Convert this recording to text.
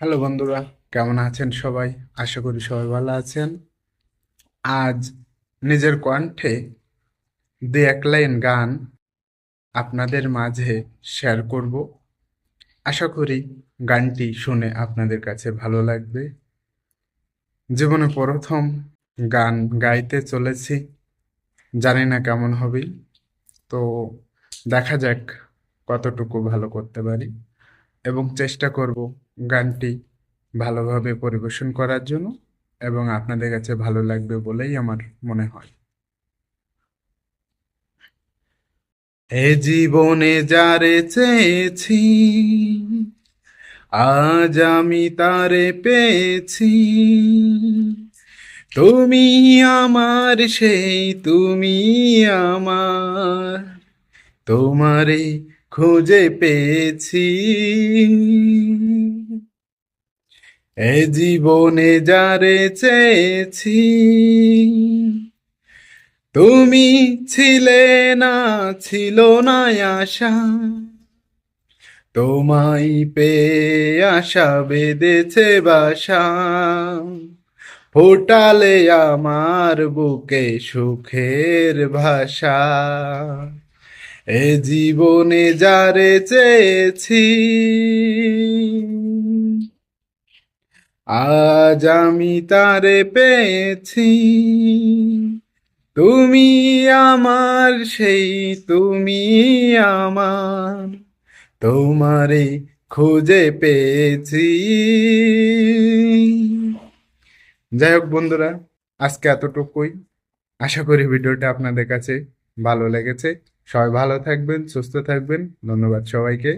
Hello বন্ধুরা, কেমন আছেন সবাই? আশা করি সবাই ভালো আছেন। আজ নিজের কণ্ঠে দু এক লাইন গান আপনাদের মাঝে শেয়ার করব। আশা করি গানটি শুনে আপনাদের কাছে ভালো লাগবে। জীবনে প্রথম গান গাইতে চলেছি, জানি না কেমন হবে, তো দেখা যাক কতটুকু ভালো করতে পারি এবং চেষ্টা করব গানটি ভালোভাবে পরিবেশন করার জন্য, এবং আপনাদের কাছে ভালো লাগবে বলেই আমার মনে হয়। এ জীবনে যারে চেয়েছি, আজ আমি তারে পেয়েছি। তুমি আমার সেই, তুমি আমার, তোমারে খুঁজে পেয়েছি। এ জীবনে যারে চেয়েছি, তুমি ছিলে না, ছিল না আশা, তোমায় পেয়ে আশা বেঁধেছে বাসা। ফোটালে আমার বুকে সুখের ভাষা। এ জীবনে যারে চেয়েছি, আজ আমি তারে পেয়েছি। তুমি আমার সেই, তুমি আমার, তোমারে খুঁজে পেয়েছি। যাই হোক বন্ধুরা, আজকে এতটুকুই। আশা করি ভিডিওটা আপনাদের কাছে ভালো লেগেছে। সবাই ভালো থাকবেন, সুস্থ থাকবেন। ধন্যবাদ সবাইকে।